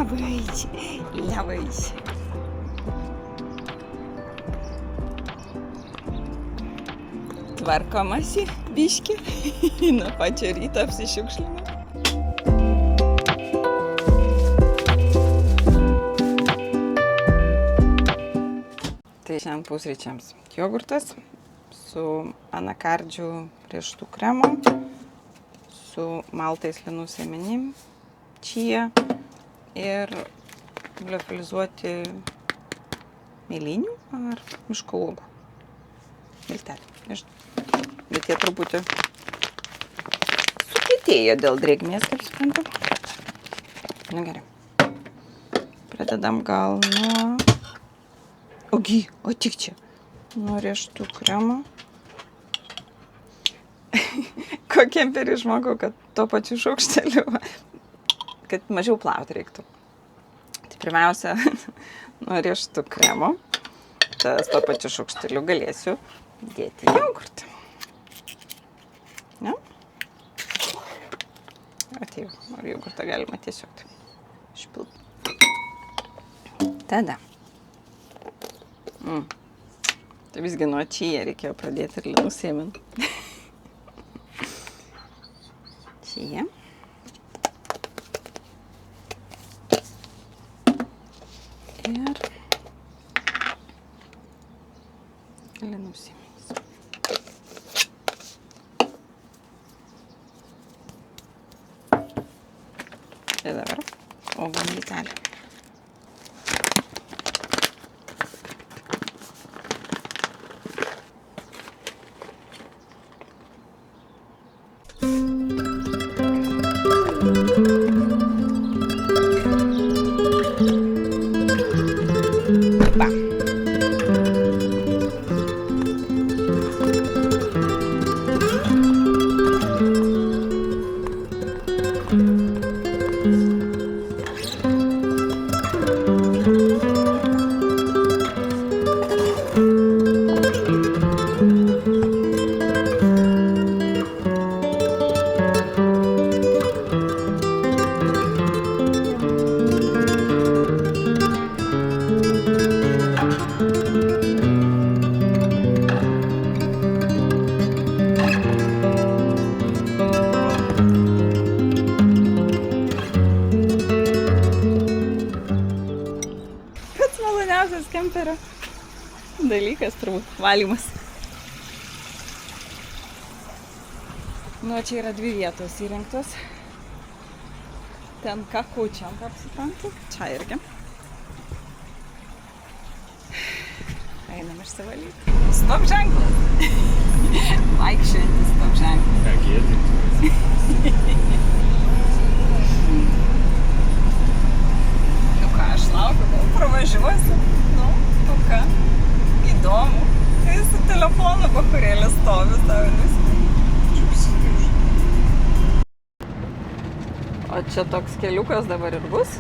Labai. Tvarkomasi biški, nuo pačio ryto apsišiukšlinu. Tai šiandien pusryčiams jogurtas su anakardžių riešutų kremu, su maltais linų sėmenim, čia ir liofilizuoti mėlynių ar miško uogų. Miltelį, nežinau. Bet jie truputį sukietėjo dėl drėgmės, kaip suprantu. Nu gerai. Pradedam gal nuo... O tik čia. Nuo riešutų kremo. Ko kemperį išmokau, kad tuo pačiu šaukšteliu, kad mažiau plauti reiktų. Tai pirmiausia, nuo riešutų kremo. Tas tuo pačiu šaukšteliu galėsiu dėti jogurtą. Ne? Atėjau, ar jogurtą galima tiesiog išpilti. Tada. Tai visgi nuo čia reikėjo pradėti ir linų sėmenų. Čia. Ir linų sėmenys. Ir dabar uogų miltelį. Kemperio dalykas turbūt valymas. Nu, čia yra 2 vietos įrengtos. Ten kakučiam, kaip suprantu. Čia irgi. Einam išsivalyti. Stop ženklas. Vaikščiantis stop ženklas. Ką gėdinti? Nu ką, aš laukiu, gal pravažiuosiu. Nu ką, įdomu. Kai su telefonu bakurėlė stovi, tau viskas. O čia toks keliukas dabar ir bus?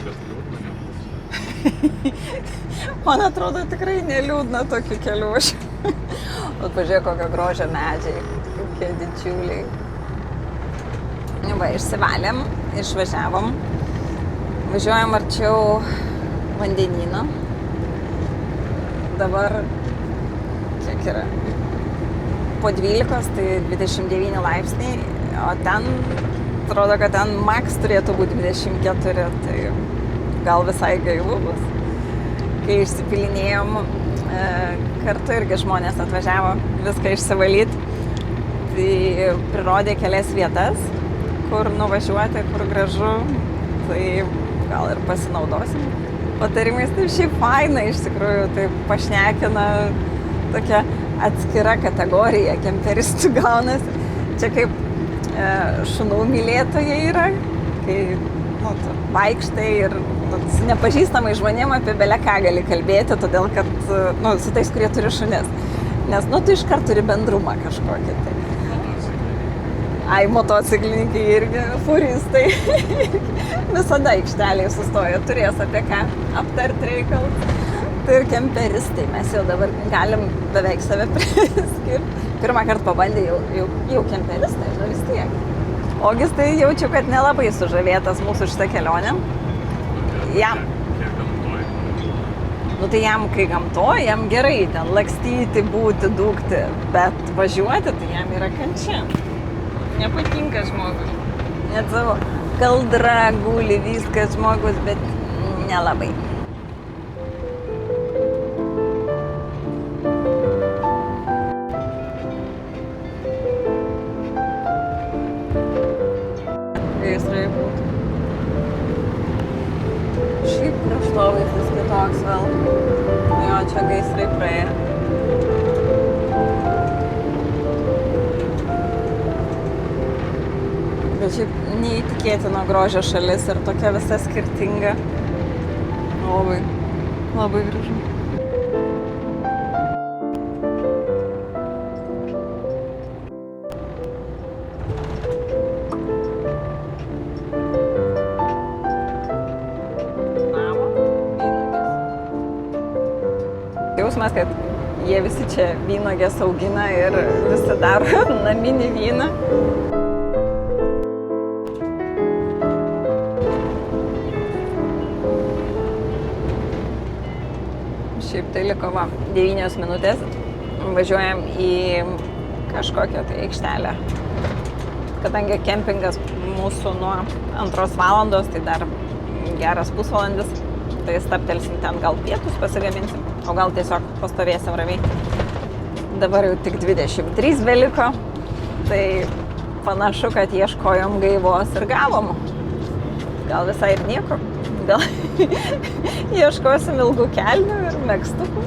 Bet liūdna nebus. Man atrodo, tikrai neliūdna tokiu keliu aš. O pažiūrėk, kokio grožio medžiai, kokie didžiuliai. Va, išsivalėm, išvažiavom. Važiuojam arčiau vandenyno. Dabar, kiek yra? Po 12, tai 29 laipsniai, o ten, atrodo, kad ten max turėtų būti 24, tai gal visai gaivu bus. Kai išsipilinėjom, kartu irgi žmonės atvažiavo viską išsivalyti, tai prirodė kelias vietas, kur nuvažiuoti, kur gražu, tai gal ir pasinaudosim patarimais. Tai šiaip faina, iš tikrųjų, tai pašnekina tokia atskira kategorija kemperistų gaunasi. Čia kaip šunų mylėtojai yra, kai vaikštai ir su nepažįstamais žmonėm apie beleką gali kalbėti, todėl kad su tais, kurie turi šunis. Nes tu iškart turi bendrumą kažkokį. Tai. Ai, motociklininkai irgi, furistai. Visada aikštelėje sustoja, turės apie ką aptarti reikalus. Tai ir kemperistai, mes jau dabar galim beveik save priskirti. Pirmą kartą pabandė jau kemperistai, vis tiek. Ogis tai jaučiu, kad nelabai sužavėtas mūsų šitą kelionę. Jam. Kiek gamtoj. Nu tai jam, kai gamtoje, jam gerai ten lakstyti, būti, dūkti, bet važiuoti tai jam yra kančia. Nepatinka žmogus. Net savo kaldra guli viskas žmogus, bet nelabai. Gaisrai būtų. Šiaip kraštovaizdis kitoks vėl. Jo, čia gaisrai praėjo. Bet šiaip neįtikėtino grožio šalis ir tokia visa skirtinga. Labai, labai gražu. Jausmas, kad jie visi čia vynuogės augina ir visi daro naminį vyną. Šiaip tai liko 9 minutės. Važiuojam į kažkokią tai aikštelę. Kadangi kempingas mūsų nuo 2 valandos, tai dar geras pusvalandis. Tai stabtelsim ten, gal pietus pasigaminsim, o gal tiesiog pastovėsim ramiai. Dabar jau tik 23 beliko, tai panašu, kad ieškojom gaivos ir gavom. Gal visai ir nieko, gal ieškosim ilgų kelnių ir megztukų.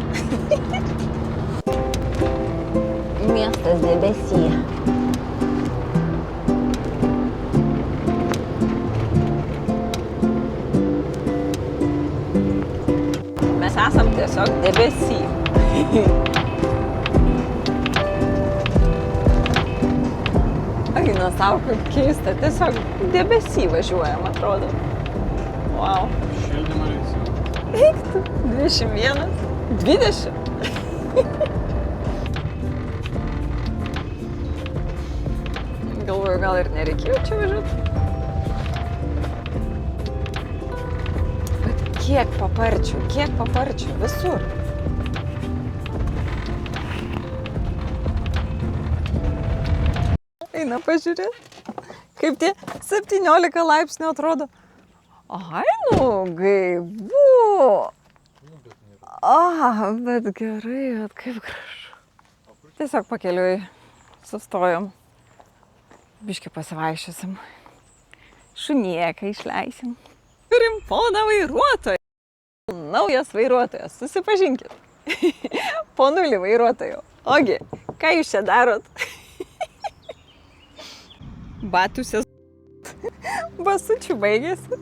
Miestas debesyje. Mes esam tiesiog debesy. Aina savo, kaip keista, tiesiog debesy važiuojam, atrodo. Wow. Šildymą reiks. Eiktų, 21, 20. Galvoju, gal ir nereikėjo čia važiuoti. Kiek paparčių, visur. Eina pažiūrėti, kaip tie 17 laipsnių atrodo. Ai, nu, gaivu. Bet gerai, bet kaip gražu. Tiesiog pakeliui sustojom. Biškį pasivaikščiosim. Šunieką išleisim. Turim poną vairuotoją. Naujas vairuotojas, susipažinkit. Ponulį vairuotojo. Ogi, ką jūs čia darot? Batusias. Basučių baigėsi.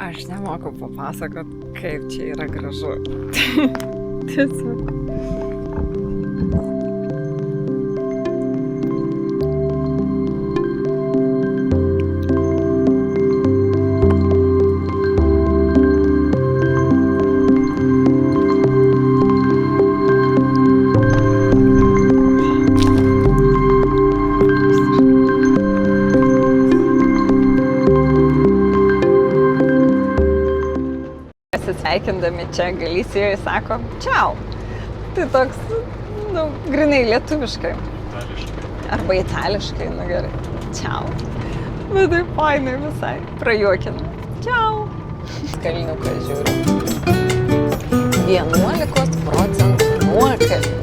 Aš nemoku papasakot, kaip čia yra gražu. Tiesiog. Sveikindami čia Galisijoje sako čiau. Tai toks, grinai lietuviškai. Itališkai. Arba itališkai, gerai. Čiau. Bet tai fainai visai. Prajuokina. Čiau. Kalniuką žiūriu. 11% nuokalnė.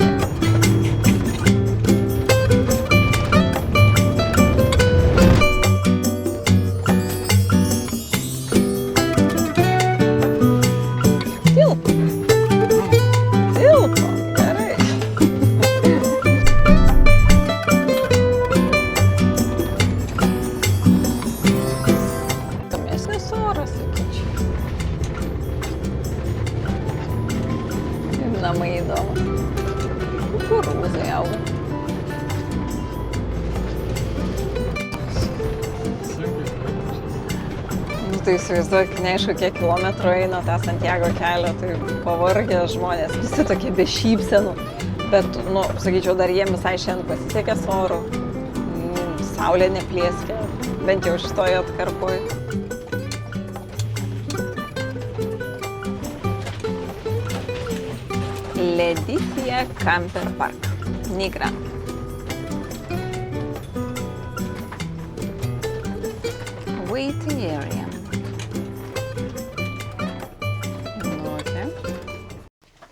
Namai įdomu. Kukurūzai auga. Tai įsivaizduok, neaišku, kiek kilometrų eina tą Santiago kelio, tai pavargę žmonės, visi tokie be šypsenų. Bet, sakyčiau, dar jiem visai šiandien pasisekė su oru. saulė neplėskia, bent jau šitoje atkarpoje. Ledicia Camper Park, Nigra. Waiting area. Okay.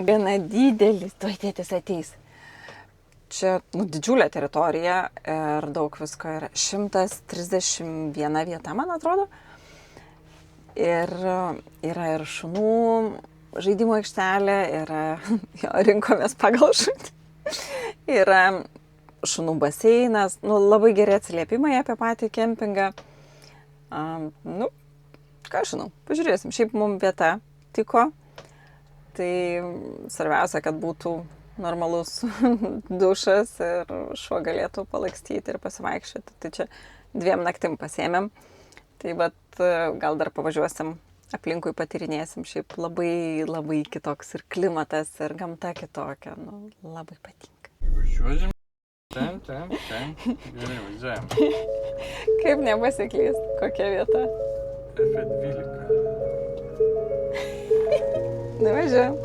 Gana didelis, tuoj tėtis ateis. Čia didžiulė teritorija ir daug visko yra. 131 vieta, man atrodo. Ir yra ir šunų žaidimo aikštelė, yra, rinkomės pagal šunį. Yra šunų baseinas, labai geri atsiliepimai apie patį kempingą. Ką žinau, pažiūrėsim. Šiaip mums vieta tiko. Tai svarbiausia, kad būtų normalus dušas ir šuo galėtų palakstyti ir pasivaikščioti. Tai čia 2 naktim pasiėmėm. Tai bet gal dar pavažiuosim, aplinkui patyrinėsim. Šiaip labai, labai kitoks ir klimatas, ir gamta kitokia. Labai patinka. Važiuojam. Ten. Gerai, važiuojam. Kaip nepasiklyst, kokia vieta? F12. Nuvažiuojam.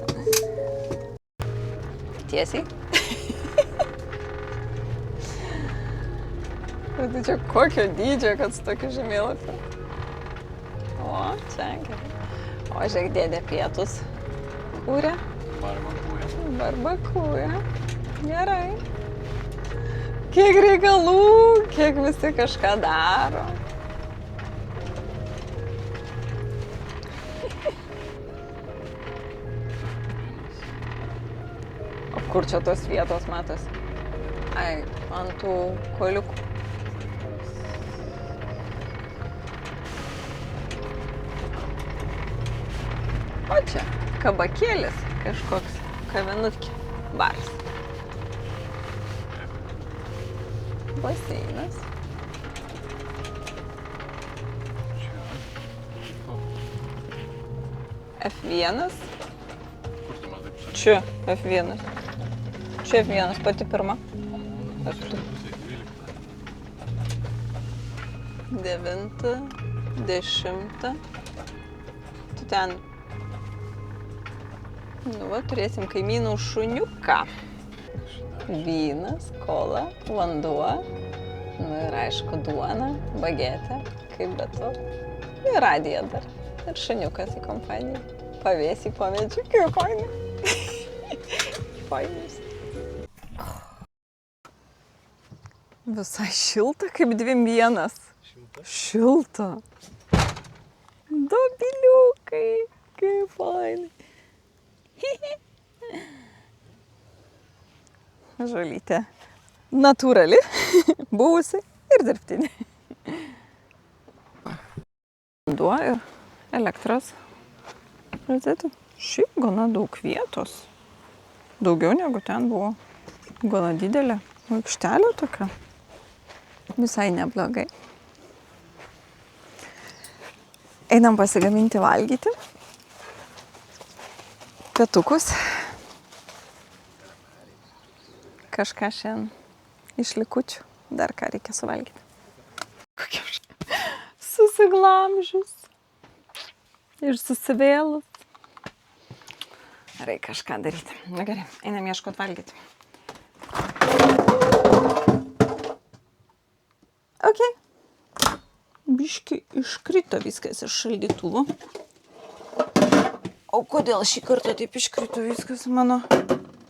Tiesiai. Tai čia kokio dydžio, kad su tokiu žemėlapiu. O, čia gerai. O, žiūrėk, dėdė pietus kūrė. Barbakuoja. Gerai. Kiek reikalų, kiek visi kažką daro. O kur čia tos vietos matos? Ai, ant tų kuoliukų. O čia kabakėlis kažkoks, kavinukė, baras. Baseinas. F1. Kur tu matai? Čia F1. Čia F1, pati pirma. 9, 10. Tu ten. Turėsim kaimynų šuniuką. Vynas, kola, vanduo. Ir aišku, duona, bagetė, kaip be to. Ir radija dar. Ir šuniukas į kompaniją. Pavėsį po medžiu, kaip fainai. Fainis. Visai šilta, kaip 2-1. Šilta. Dobiliukai, kaip fainai. Žolytė. Natūrali, buvusi ir dirbtinė. Vanduo ir elektros. Žiūrėti, šiaip gana daug vietos. Daugiau negu ten buvo. Gana didelė aikštelė tokia. Visai neblogai. Einam pasigaminti valgyti. Pietukus. Kažką šiandien iš likučių. Dar ką reikia suvalgyti. Kokia susiglamžius. Ir susivėlus. Reikia kažką daryti. Na gerai, einam ieškot valgyti. Ok. Biški iškrito viskas iš šaldytuvo. O kodėl šį kartą taip iškrito viskas? Mano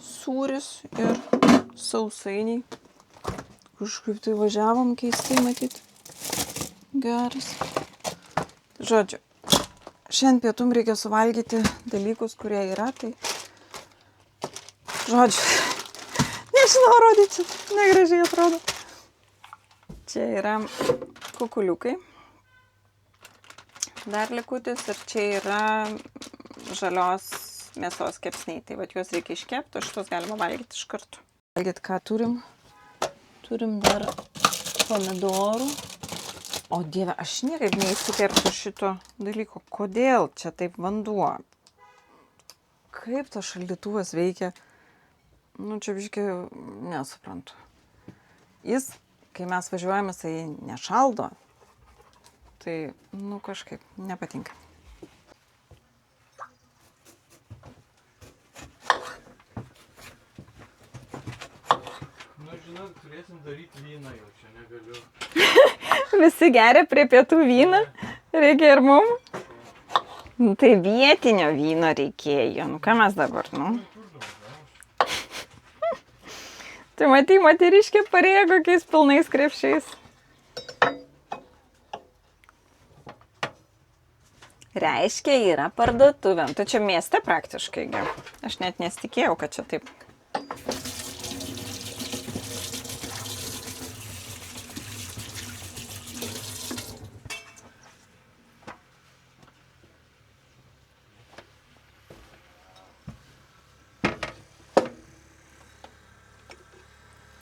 sūris ir sausainiai. Kažkaip tai važiavom keistai matyti. Geras. Žodžiu, šiandien pietum reikia suvalgyti dalykus, kurie yra, tai... Žodžiu, nežinau rodyti, negražiai atrodo. Čia yra kukuliukai. Dar likutis ir čia yra žalios mėsos kepsniai. Tai vat juos reikia iškepti, o šitos galima valgyti iš karto. Valgyti ką turim? Turim dar pomidorų. O Dieve, aš niekaip neįsikertu šito dalyko. Kodėl čia taip vanduo? Kaip tas šaldytuvas veikia? Nu, čia biškai nesuprantu. Jis kai mes važiuojame, tai nešaldo. Tai, nu, kažkaip nepatinka. Nu, žinot, turėsim daryti vyną jau, čia negaliu. Visi geria prie pietų vyną, reikia ir mum. Nu, tai vietinio vyno reikėjo, nu ką mes dabar, nu. Tai matai, moteriškė parėjo kokiais pilnais krepšiais. Reiškia, yra parduotuvė. Tai čia mieste praktiškai. Aš net nesitikėjau, kad čia taip.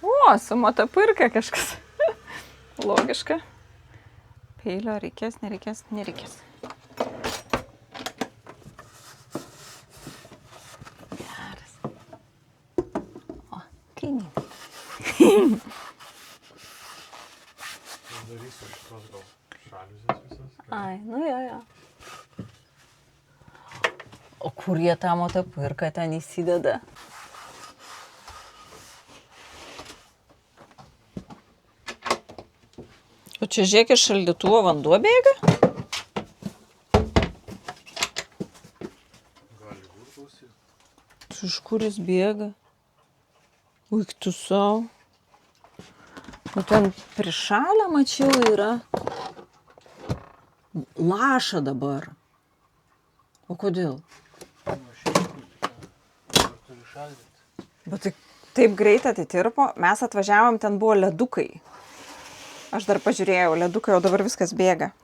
O, su motopirka kažkas. Logiška. Peilio reikės, nereikės, nereikės. Geras. O, kaimynai. Darysiu šitos gal šaliuzės visas. Ai, nu jo. O kur jie tą motopirką ten įsideda? O čia žiūrėk, iš šaldytuvo vanduo bėga? Gali būt klausyt. Tai iš kur jis bėga? Uik tu savo. O ten prišalę, mačiau, yra. Laša dabar. O kodėl? Nu, šiaip turi šaldyti. Bet tai taip greit atitirpo. Mes atvažiavom, ten buvo ledukai. Aš dar pažiūrėjau, ledukai, o dabar viskas bėga.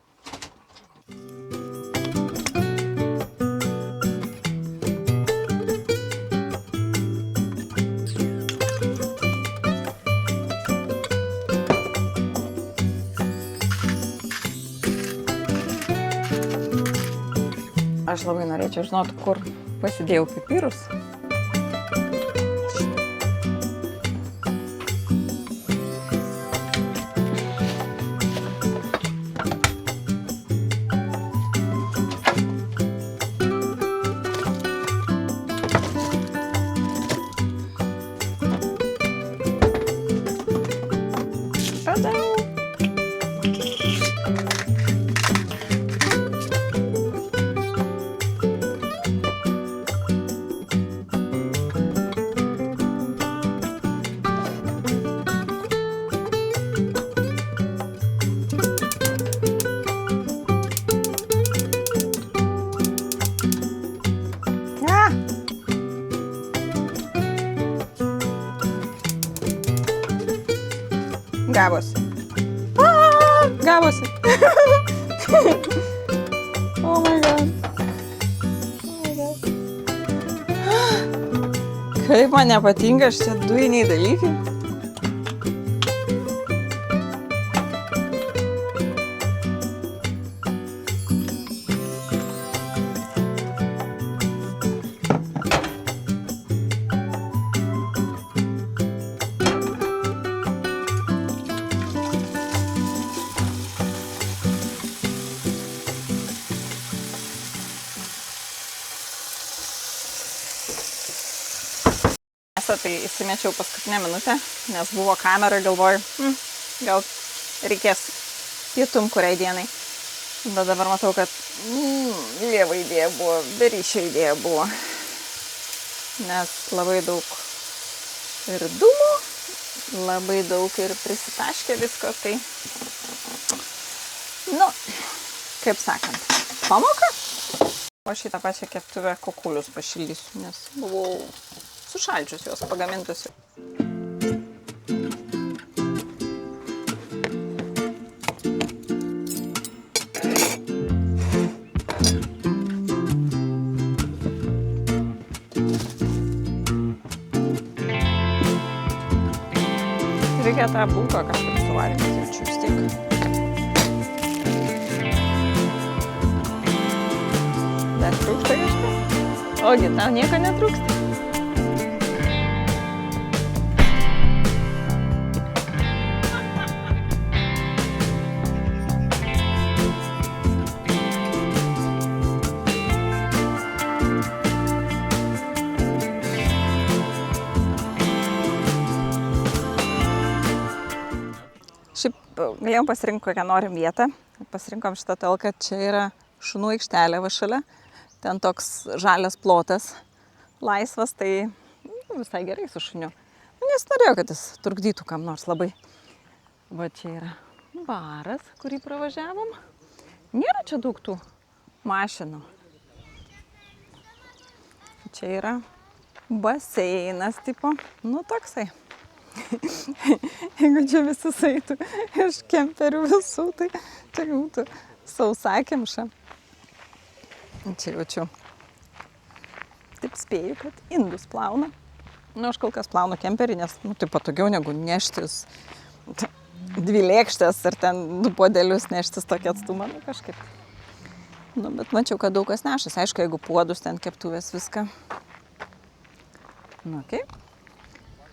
Aš labai norėčiau žinoti, kur pasidėjau pipirus. Gavosi. Gavosi. Oh my god. Kaip man nepatinka šitie dujiniai dalykai. Tai įsimečiau paskutinę minutę, nes buvo kamera, galvoju, gal reikės pietum kuriai dienai. Bet dabar matau, kad lieva idėja buvo, beryšio idėja buvo. Nes labai daug ir dūmų, labai daug ir prisitaškė visko, tai, nu, kaip sakant, pamoka. O šitą pačią keptuvę kukulius pašildysiu, nes buvau sušaldžius juos, pagamintusiu. Reikia tą bulką kažkaip suvalgyti, jaučiu vis tiek. Dar trūksta kažką? Ogi, tau nieko netrūksta? galėjom pasirinkti kokią norim vietą. Pasirinkom šitą todėl, kad čia yra šunų aikštelė va šalia. Ten toks žalias plotas, laisvas, tai visai gerai su šuniu. Nes norėjau, kad jis trukdytų kam nors labai. Va čia yra baras, kurį pravažiavom. Nėra čia daug tų mašinų. Čia yra baseinas, tipo, nu toksai. Jeigu čia visi eitų iš kemperių visų, tai čia būtų sausakimša. Čia jaučiu. Taip spėju, kad indus plauna. Nu, aš kol kas plaunu kemperį, nes tai patogiau negu neštis 2 lėkštės ir ten 2 puodelius neštis tokį atstumą, nu kažkaip. Nu, bet mačiau, kad daug kas nešas. Aišku, jeigu puodus, ten keptuvės viską. Nu, okei.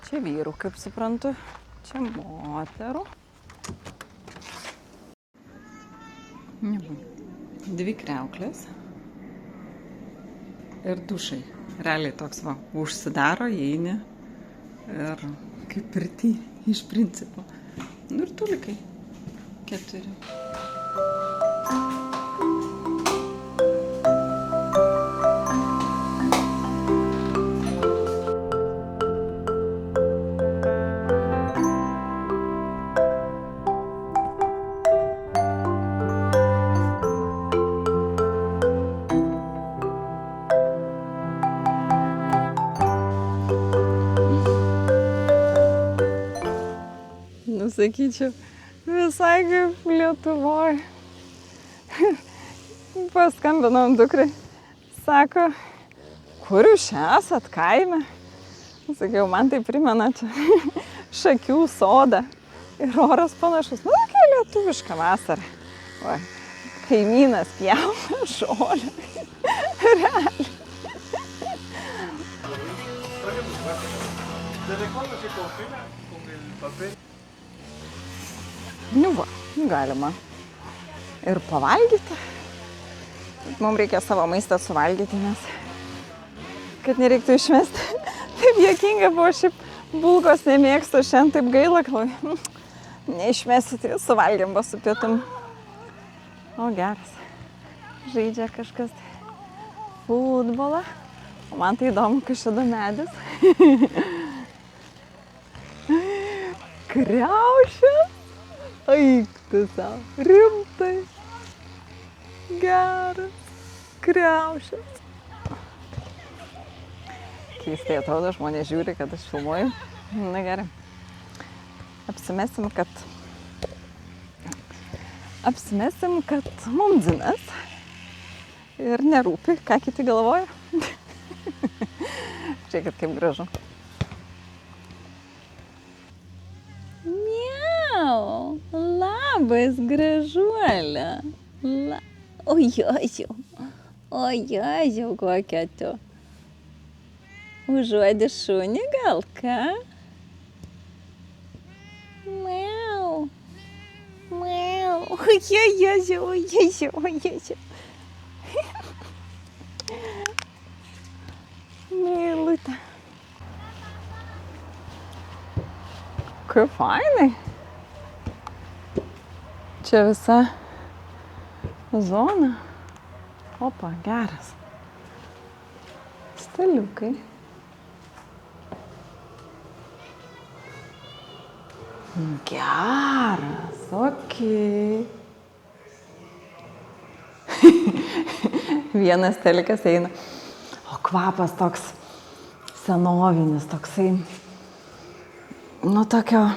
Čia vyrų, kaip suprantu. Čia moterų. 2 kriauklės. Ir dušai. Realiai toks va, užsidaro, įeini. Ir kaip pirty, iš principo. Nu ir tulikai. 4. Sakyčiau, visai kaip Lietuvoje. Paskambinom dukrai. Sako, kur jūs esat kaime? Sakiau, man tai primena čia Šakių sodą. Ir oras panašus. Nu, tokia lietuviška vasara. Va, kaimynas pjauna žolę. Realiai. Nu va, galima ir pavalgyti. Mums reikia savo maistą suvalgyti, nes kad nereiktų išmesti. Taip juokinga buvo, šiaip bulgos nemėgstu, šiandien taip gaila, galvoju. Neišmesti, tai suvalgėm va su pietum. O geras. Žaidžia kažkas futbolą. O man tai įdomu, kas šida medis. Kriaušės. Eik tu savo, rimtai, geras, kriaušės. Keistai atrodo, žmonės žiūri, kad aš filmuoju. Na gerai. Apsimesim, kad mums dzinas ir nerūpi, ką kiti galvoja. Žiūrėkit, kaip gražu. Labas, gražuolė. Ojojau, kokia tu. Užuodi šunį gal, ką? Miau. Miau. Ojojau. Meilutė. Kaip fainai. Čia visa zona. Opa, geras. Staliukai. Geras, okei. Vienas staliukas eina. O kvapas toks senovinis, toksai, nu tokio,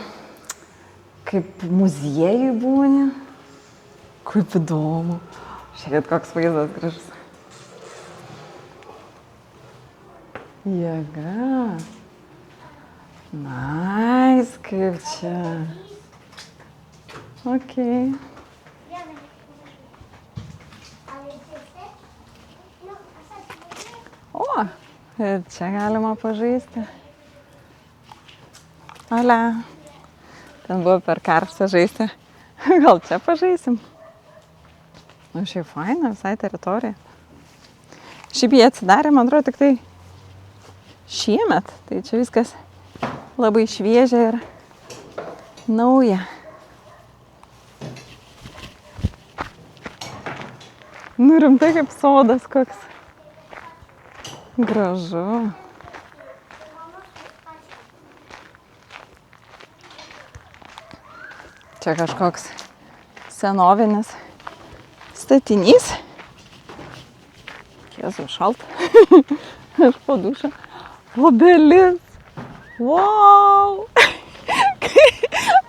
kaip muziejui būni. Kaip įdomu. Žiūrėkit, koks vaizdas gražus. Jėga. Nice, kaip čia. Okei. O, ir čia galima pažaisti. Ale. Ten buvo per karštą žaisti. Gal čia pažaisim? Nu, šiaip faina, visai teritorija. Šiaip jie atsidarė, man atrodo, tik tai šiemet. Tai čia viskas labai šviežia ir nauja. Nu rimtai kaip sodas koks. Gražu. Čia kažkoks senovinis statinys. Jėzau, šalta. Aš po dušą. Obelis. Wow.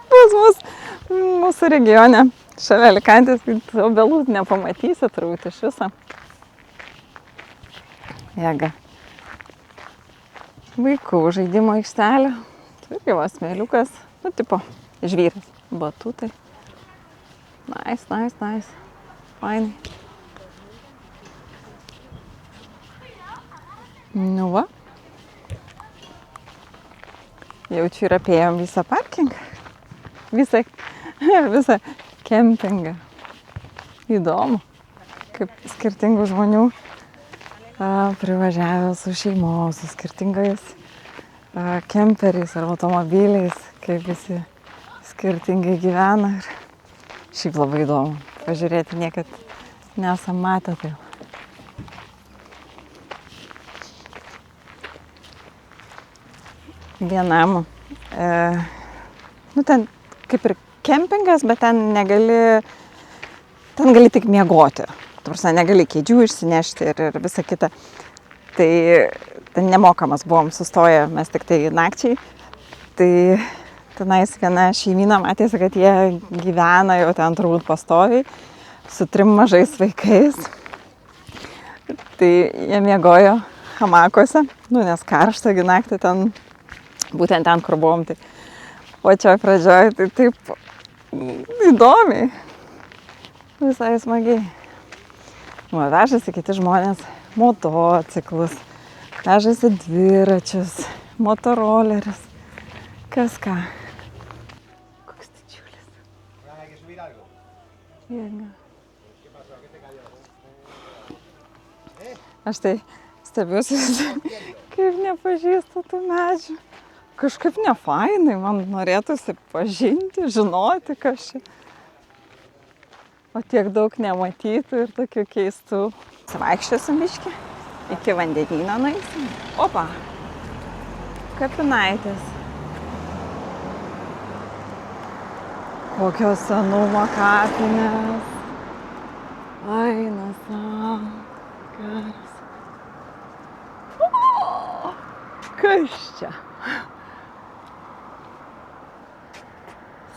Pas mus, mūsų regione, šalia Alikantės, obelų nepamatysi turbūt iš viso. Jėga. Vaikų žaidimo aikštelė. Turi va smėliukas. Nu, tipo, žvyras. Batutai. Nice. Fainai. Nu va. Jaučiu ir apėjom visą parkingą. Visą kempingą. Įdomu, kaip skirtingų žmonių privažiavę su šeimos, su skirtingais kemperiais ar automobiliais, kaip visi skirtingai gyvena. Ir šiaip labai įdomu pažiūrėti, niekad nesam matę tai. Vienam, nu ten kaip ir kempingas, bet ten gali tik miegoti. Tarsi negali kėdžių išsinešti ir visa kita. Tai ten nemokamas buvom sustoję, mes tik tai nakčiai. Tai tenais viena šeimyna matėsi, kad jie gyvena jau ten turbūt pastoviai, su 3 mažais vaikais. Tai jie miegojo hamakuose, nu nes karšta gi naktį ten, būtent ten, kur buvom. Tai pačioj pradžioj, tai taip įdomiai, visai smagiai. Vežasi kiti žmonės motociklus, vežasi dviračius, motorolerius, kas ką. Koks didžiulis. Jėga. Aš tai stebiuosi, kaip nepažįstu tų medžių. Kažkaip nefainai, man norėtųsi pažinti, žinoti, kas čia. O tiek daug nematytų ir tokių keistų. Vaikščiosim biškį, iki vandenyno nueisim. Opa, kapinaitės. Kokios senumo kapinės. Aina sau, geras. O, kas čia?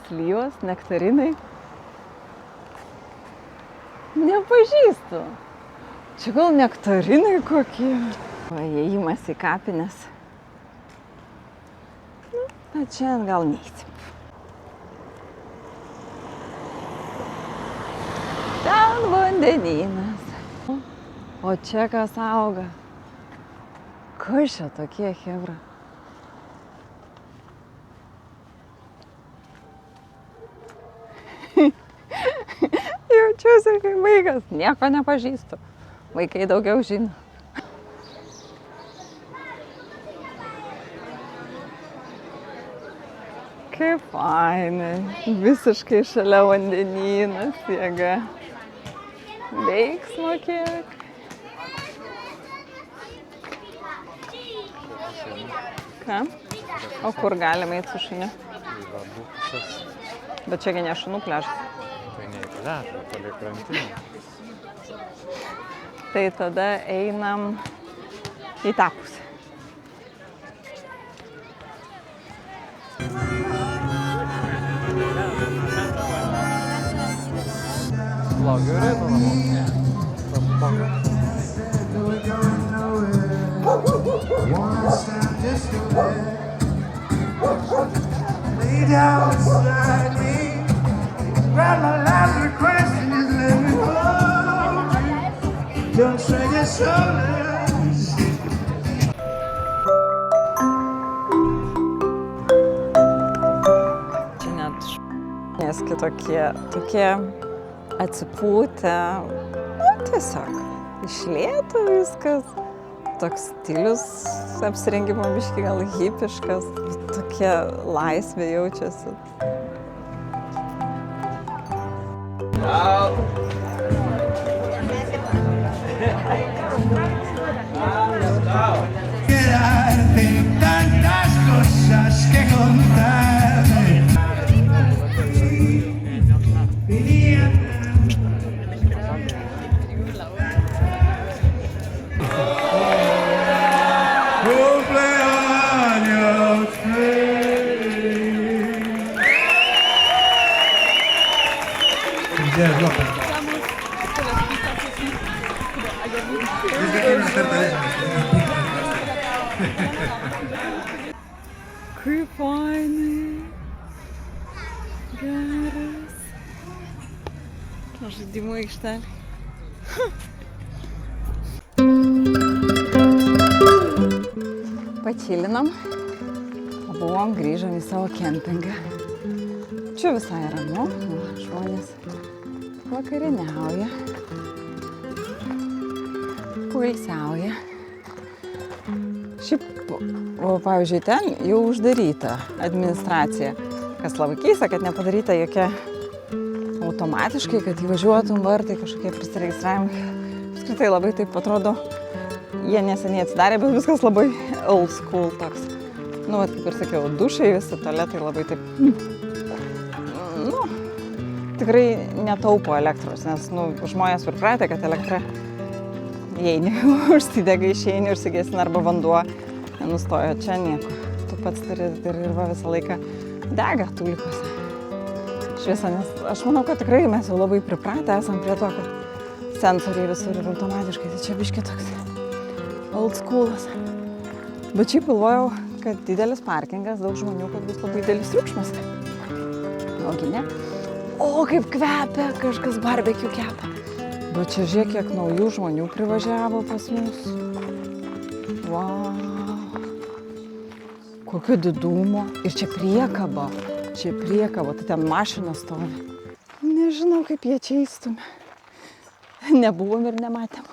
Slyvos, nektarinai. Nepažįstu. Čia gal nektarinai kokie. Įėjimas į kapines. Nu, bet čia gal neįsim. Ten vandenynas. O čia kas auga? Kas čia tokie chebra? Jaučiuosi kaip vaikas, nieko nepažįstu. Vaikai daugiau žino. Kaip fainai, visiškai šalia vandenynas, jėga. Veiksmo kiek. Ką? O kur galime eiti su šuniu? Bet čiagi ne šunų pliažas. Tai ne į pliažą, palei krantinę. Tai tada einam į tą pusę. Laukiu ir einu namo. Lay down beside me, grab my last request and just let me hold you. Don't shrink your shoulders. Čia net žmonės kitokie, tokie atsipūtę, nu, tiesiog iš lėto viskas. Toks stilius apsirengimo biškį gal hipiškas, tokie laisvė jaučiasi. Quedarte tantas cosas que contarme. Cumpleaños feliz. Felicidades, guapa. Es que quiero hacer tareas. Kaip fainai. Geras. Žaidimų aikštelė. Pačilinam, buvom, grįžom į savo kempingą. Čia visai ramu, žmonės vakarieniauja, poilsiauja. Šiaip, pavyzdžiui, ten jau uždaryta administracija, kas labai keista, kad nepadaryta jokia automatiškai, kad įvažiuotum vartai kažkokie prisiregistravimai. Apskritai labai taip atrodo, jie neseniai atsidarė, bet viskas labai old school toks. Nu, vat, kaip ir sakiau, dušai, visi tualetai labai taip, tikrai netaupo elektros, nes, žmonės pripratę, kad elektra įeini, užsidega, išeini, užsigesina arba vanduo nenustojo. Čia nieko. Tu pats turi ir va visą laiką dega tulikose. Šviesa, nes aš manau, kad tikrai mes jau labai pripratę esam prie to, kad sensoriai visur yra automatiškai. Tai čia biški toks old schoolas. Bet šiaip galvojau, kad didelis parkingas, daug žmonių, kad bus labai didelis triukšmas. Ogi ne? O, kaip kvepia, kažkas barbecue kepa. Bet čia žiūrėk, kiek naujų žmonių privažiavo pas mus. Wow. Kokio didumo. Ir čia priekaba. Čia priekaba, tai ten mašina stovi. Nežinau, kaip jie čia įstumė. Nebuvom ir nematėm.